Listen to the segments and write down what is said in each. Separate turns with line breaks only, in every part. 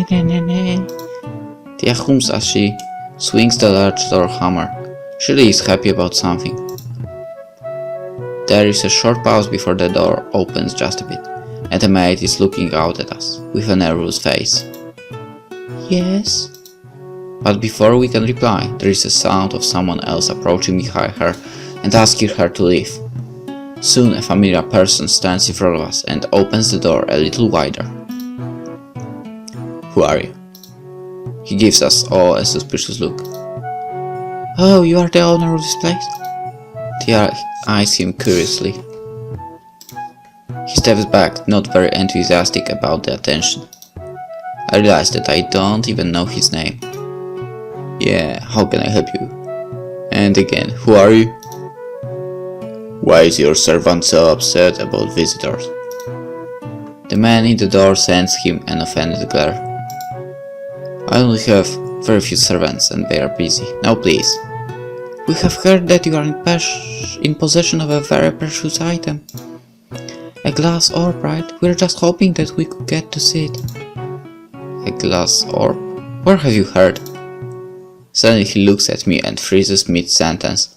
Tia hums as she swings the large door hammer. She is happy about something. There is a short pause before the door opens just a bit, and the maid is looking out at us, with a nervous face. Yes? But before we can reply, there is a sound of someone else approaching behind her and asking her to leave. Soon a familiar person stands in front of us and opens the door a little wider. Who are you? He gives us all a suspicious look. Oh, you are the owner of this place? Tia eyes him curiously. He steps back, not very enthusiastic about the attention. I realize that I don't even know his name. Yeah, how can I help you? And again, who are you? Why is your servant so upset about visitors? The man in the door sends him an offended glare. I only have very few servants and they are busy. Now please. We have heard that you are in possession of a very precious item. A glass orb, right? We're just hoping that we could get to see it. A glass orb? Where have you heard? Suddenly he looks at me and freezes mid-sentence.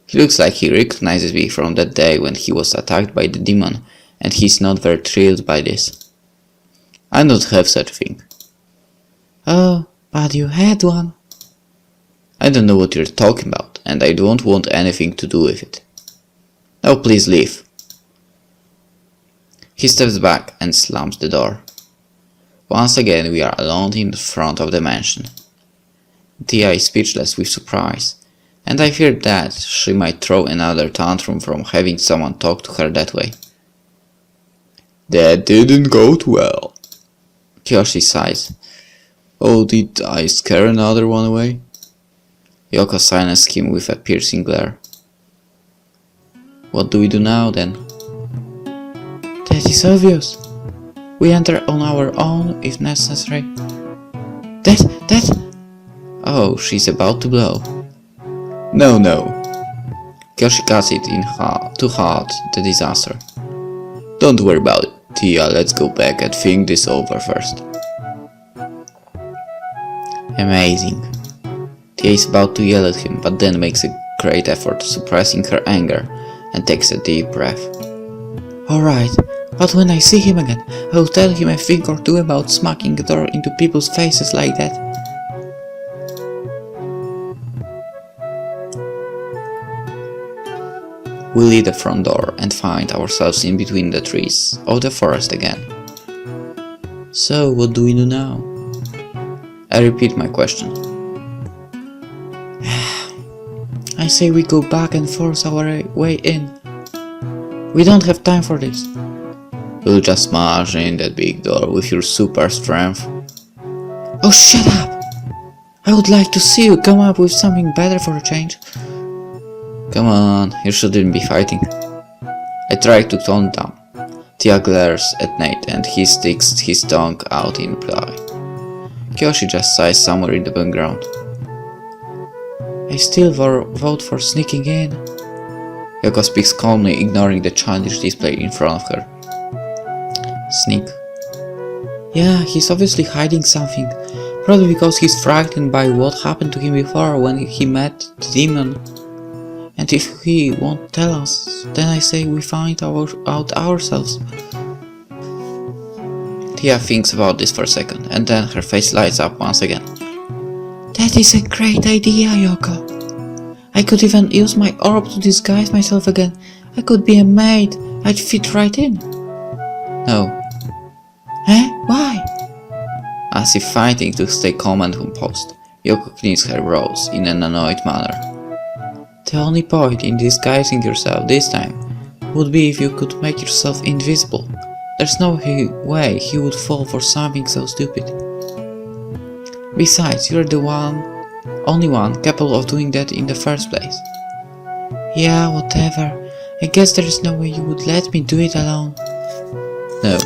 He looks like he recognizes me from that day when he was attacked by the demon, and he's not very thrilled by this. I don't have such a thing. Oh, but you had one. I don't know what you're talking about, and I don't want anything to do with it. Now please leave. He steps back and slams the door. Once again we are alone in the front of the mansion. Tia is speechless with surprise, and I fear that she might throw another tantrum from having someone talk to her that way. That didn't go too well. Kyoshi sighs. Oh, did I scare another one away? Yoko silenced him with a piercing glare. What do we do now then? That is obvious. We enter on our own if necessary. That... Oh, she's about to blow. No. Kyoshi cuts it in to halt the disaster. Don't worry about it, Tia, let's go back and think this over first. Amazing. Tia is about to yell at him, but then makes a great effort suppressing her anger and takes a deep breath. Alright, but when I see him again, I will tell him a thing or two about smacking the door into people's faces like that. We leave the front door and find ourselves in between the trees of the forest again. So, what do we do now? I repeat my question. I say we go back and force our way in. We don't have time for this. You'll just smash in that big door with your super strength. Oh, shut up! I would like to see you come up with something better for a change. Come on, you shouldn't be fighting. I try to tone down. Tia glares at Nate and he sticks his tongue out in reply. Kyoshi just sighs somewhere in the background. I still vote for sneaking in. Yoko speaks calmly, ignoring the childish display in front of her. Sneak? Yeah, he's obviously hiding something. Probably because he's frightened by what happened to him before when he met the demon. And if he won't tell us, then I say we find out ourselves. Tia thinks about this for a second, and then her face lights up once again. That is a great idea, Yoko. I could even use my orb to disguise myself again. I could be a maid. I'd fit right in. No. Eh? Why? As if fighting to stay calm and composed, Yoko cleans her brows in an annoyed manner. The only point in disguising yourself this time would be if you could make yourself invisible. There's no way he would fall for something so stupid. Besides, you're the only one capable of doing that in the first place. Yeah, whatever. I guess there is no way you would let me do it alone. No.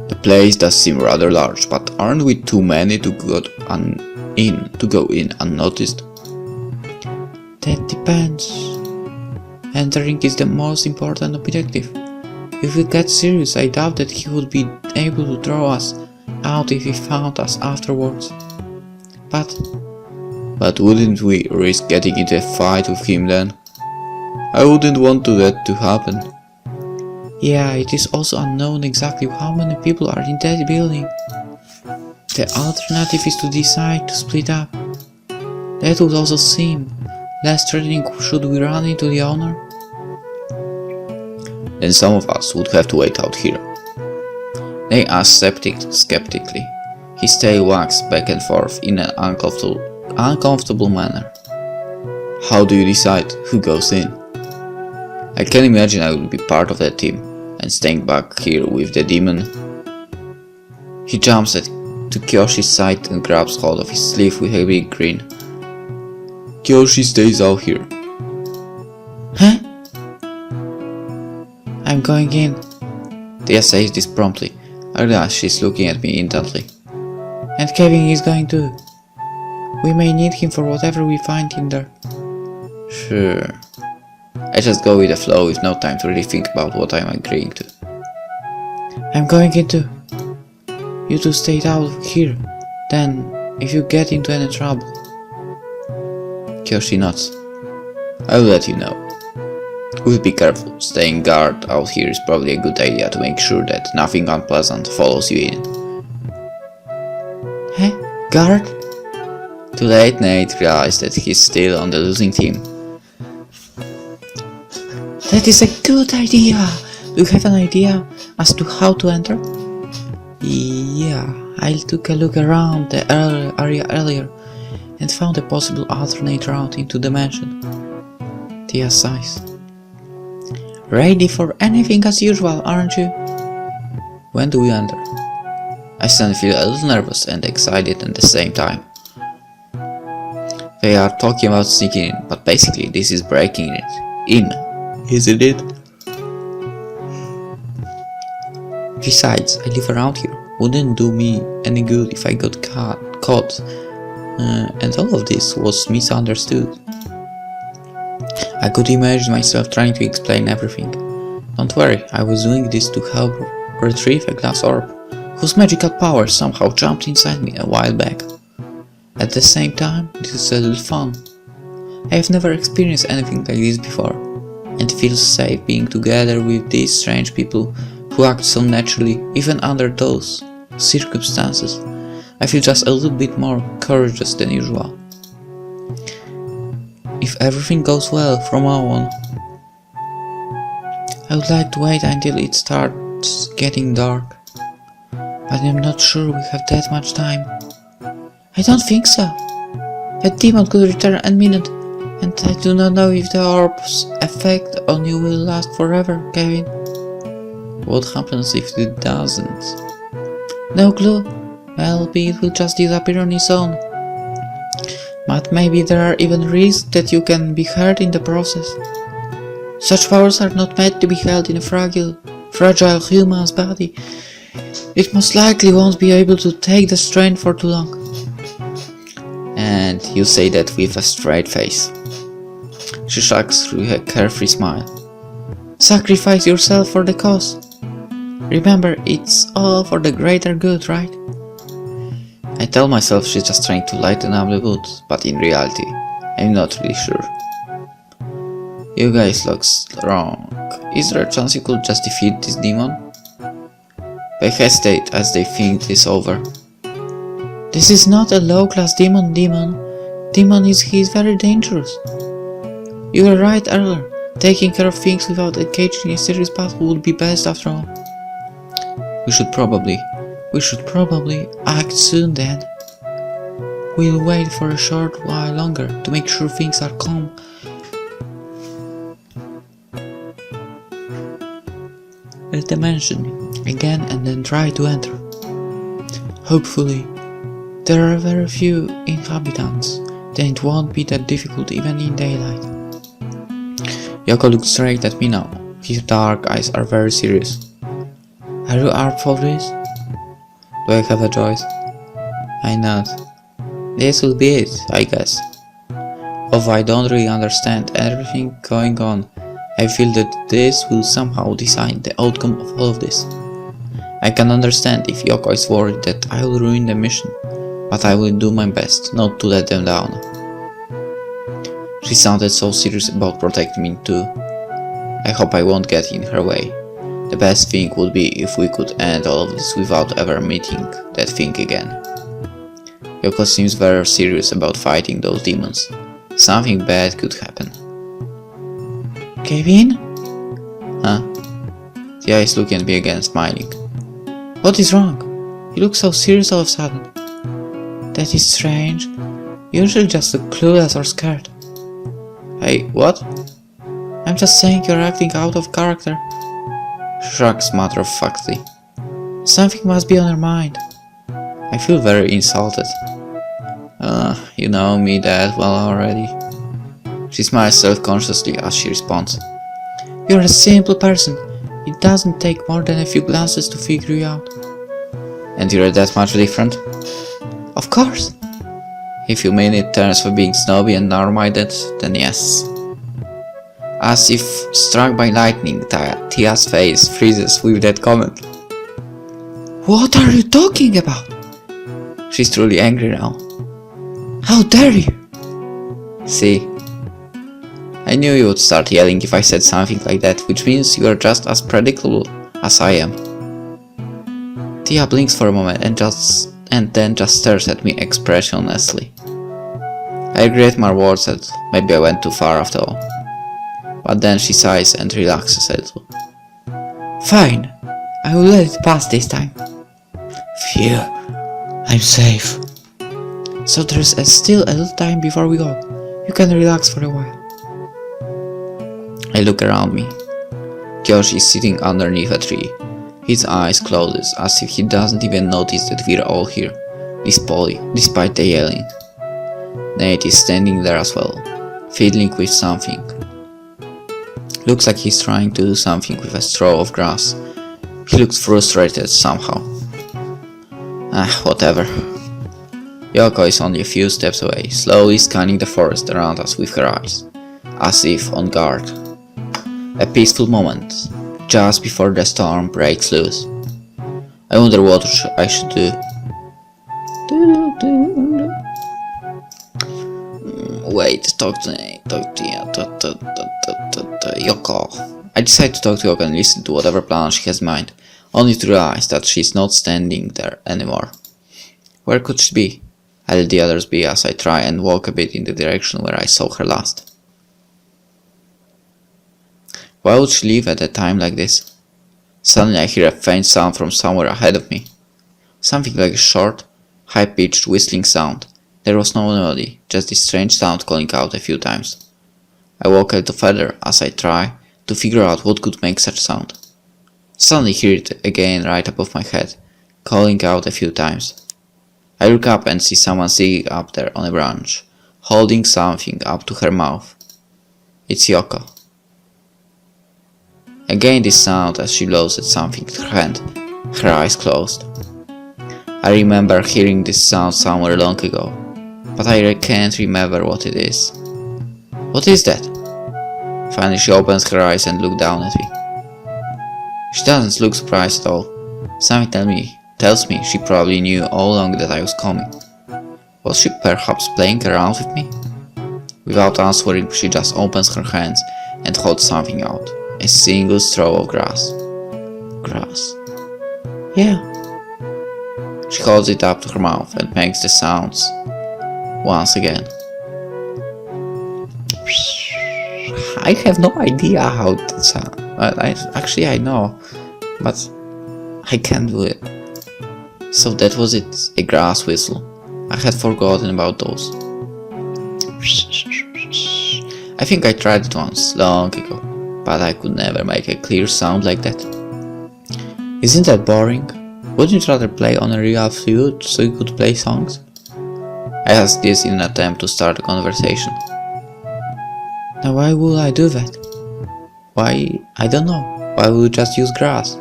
The place does seem rather large, but aren't we too many to go in unnoticed? That depends. Entering is the most important objective. If we get serious, I doubt that he would be able to throw us out if he found us afterwards. But wouldn't we risk getting into a fight with him then? I wouldn't want that to happen. Yeah, it is also unknown exactly how many people are in that building. The alternative is to decide to split up. That would also seem less threatening should we run into the owner. Then some of us would have to wait out here. They asked skeptically. His tail wagged back and forth in an uncomfortable manner. How do you decide who goes in? I can imagine I will be part of that team and staying back here with the demon. He jumps to Kyoshi's side and grabs hold of his sleeve with a big grin. Kyoshi stays out here. Huh? I'm going in. Tia says this promptly. I realize she's looking at me intently. And Kevin is going too. We may need him for whatever we find in there. Sure. I just go with the flow with no time to really think about what I'm agreeing to. I'm going in too. You two stay out here. Then, if you get into any trouble. Kyoshi nods. I'll let you know. We'll be careful. Staying guard out here is probably a good idea to make sure that nothing unpleasant follows you in. Huh? Guard? Too late, Nate realized that he's still on the losing team. That is a good idea! Do you have an idea as to how to enter? Yeah, I took a look around the area earlier and found a possible alternate route into the mansion. Tia sighs. Ready for anything as usual, aren't you? When do we enter? I suddenly feel a little nervous and excited at the same time. They are talking about sneaking in, but basically this is breaking it in, isn't it? Besides, I live around here. Wouldn't do me any good if I got caught. And all of this was misunderstood. I could imagine myself trying to explain everything. Don't worry, I was doing this to help retrieve a glass orb, whose magical power somehow jumped inside me a while back. At the same time, this is a little fun. I have never experienced anything like this before, and feels safe being together with these strange people who act so naturally even under those circumstances. I feel just a little bit more courageous than usual. If everything goes well from now on, I would like to wait until it starts getting dark, but I'm not sure we have that much time. I don't think so. That demon could return any minute, and I do not know if the orb's effect on you will last forever, Kevin. What happens if it doesn't? No clue. Maybe it will just disappear on its own. But maybe there are even risks that you can be hurt in the process. Such powers are not meant to be held in a fragile human's body. It most likely won't be able to take the strain for too long. And you say that with a straight face. She shrugs through a carefree smile. Sacrifice yourself for the cause. Remember, it's all for the greater good, right? I tell myself she's just trying to lighten up the mood, but in reality, I'm not really sure. You guys look wrong. Is there a chance you could just defeat this demon? They hesitate as they think this over. This is not a low-class demon. He's very dangerous. You were right earlier. Taking care of things without engaging in a serious battle would be best after all. We should probably act soon then. We'll wait for a short while longer to make sure things are calm. At the mansion again and then try to enter. Hopefully, there are very few inhabitants, then it won't be that difficult even in daylight. Yoko looks straight at me now. His dark eyes are very serious. Are you up for this? Do I have a choice? I nod. This will be it, I guess. Although I don't really understand everything going on, I feel that this will somehow decide the outcome of all of this. I can understand if Yoko is worried that I will ruin the mission, but I will do my best not to let them down. She sounded so serious about protecting me too. I hope I won't get in her way. The best thing would be if we could end all of this without ever meeting that thing again. Yoko seems very serious about fighting those demons. Something bad could happen. Kevin? Huh? The eye is looking at me again, smiling. What is wrong? You look so serious all of a sudden. That is strange. You usually just look clueless or scared. Hey, what? I'm just saying you're acting out of character. She shrugs matter-of-factly. Something must be on her mind. I feel very insulted. You know me that well already. She smiles self-consciously as she responds. You're a simple person. It doesn't take more than a few glances to figure you out. And you're that much different? Of course. If you mean it turns for being snobby and narrow-minded, then yes. As if struck by lightning, Tia's face freezes with that comment. What are you talking about? She's truly angry now. How dare you? See, I knew you would start yelling if I said something like that, which means you are just as predictable as I am. Tia blinks for a moment and then just stares at me expressionlessly. I regret my words that maybe I went too far after all. But then she sighs and relaxes a little. Fine, I will let it pass this time. Phew, I'm safe. So there's still a little time before we go. You can relax for a while. I look around me. Kyoshi is sitting underneath a tree. His eyes closed as if he doesn't even notice that we're all here, despite the yelling. Nate is standing there as well, fiddling with something. Looks like he's trying to do something with a straw of grass. He looks frustrated somehow. Whatever. Yoko is only a few steps away, slowly scanning the forest around us with her eyes, as if on guard. A peaceful moment, just before the storm breaks loose. I wonder what I should do. Wait, talk to Yoko. I decide to talk to Yoko and listen to whatever plan she has in mind, only to realize that she's not standing there anymore. Where could she be? I let the others be as I try and walk a bit in the direction where I saw her last. Why would she leave at a time like this? Suddenly I hear a faint sound from somewhere ahead of me. Something like a short, high-pitched whistling sound. There was no melody, just this strange sound calling out a few times. I walk a little further as I try to figure out what could make such sound. Suddenly hear it again right above my head, calling out a few times. I look up and see someone sitting up there on a branch, holding something up to her mouth. It's Yoko. Again this sound as she blows at something with her hand, her eyes closed. I remember hearing this sound somewhere long ago, but I can't remember what it is. What is that? Finally she opens her eyes and looks down at me. She doesn't look surprised at all. Something tells me she probably knew all along that I was coming. Was she perhaps playing around with me? Without answering, she just opens her hands and holds something out. A single straw of grass. Grass. Yeah. She holds it up to her mouth and makes the sounds once again. I have no idea how that sounds. Actually I know, but I can't do it. So that was it, a grass whistle. I had forgotten about those. I think I tried it once, long ago, but I could never make a clear sound like that. Isn't that boring? Wouldn't you rather play on a real flute so you could play songs? I asked this in an attempt to start a conversation. Now why would I do that? Why? I don't know. Why would you just use grass?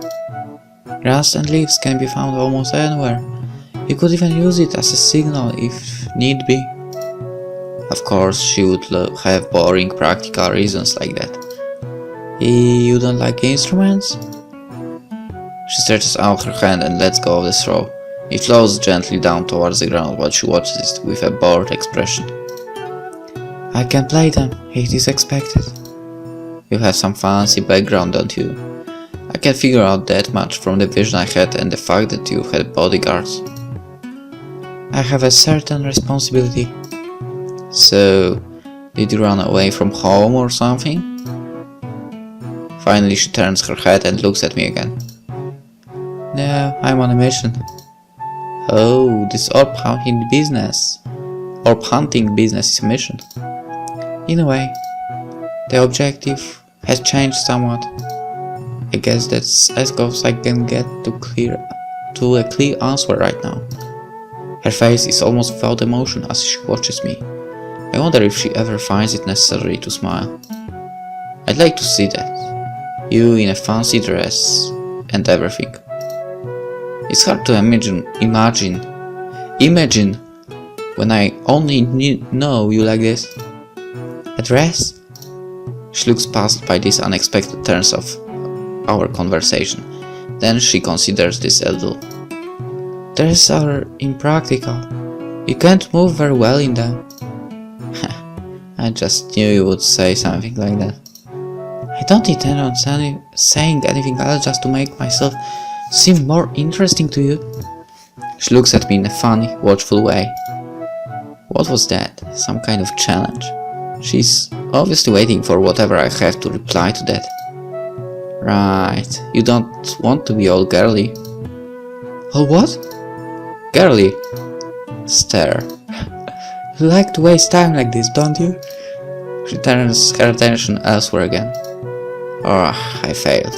Grass and leaves can be found almost anywhere. You could even use it as a signal if need be. Of course, she would have boring practical reasons like that. You don't like instruments? She stretches out her hand and lets go of the throw. It flows gently down towards the ground while she watches it with a bored expression. I can play them, it is expected. You have some fancy background, don't you? I can figure out that much from the vision I had and the fact that you had bodyguards. I have a certain responsibility. So, did you run away from home or something? Finally she turns her head and looks at me again. No, I'm on a mission. Oh, this orb hunting business is a mission. In a way, the objective has changed somewhat. I guess that's as close as I can get to a clear answer right now. Her face is almost without emotion as she watches me. I wonder if she ever finds it necessary to smile. I'd like to see that. You in a fancy dress and everything. It's hard to imagine when I only know you like this. A dress? She looks puzzled by these unexpected turns of our conversation. Then she considers this a little. Dresses are impractical. You can't move very well in them. I just knew you would say something like that. I don't intend on saying anything else just to make myself seem more interesting to you. She looks at me in a funny, watchful way. What was that? Some kind of challenge? She's obviously waiting for whatever I have to reply to that. Right, you don't want to be all girly. All what? Girly. Stare. You like to waste time like this, don't you? She turns her attention elsewhere again. Oh, I failed.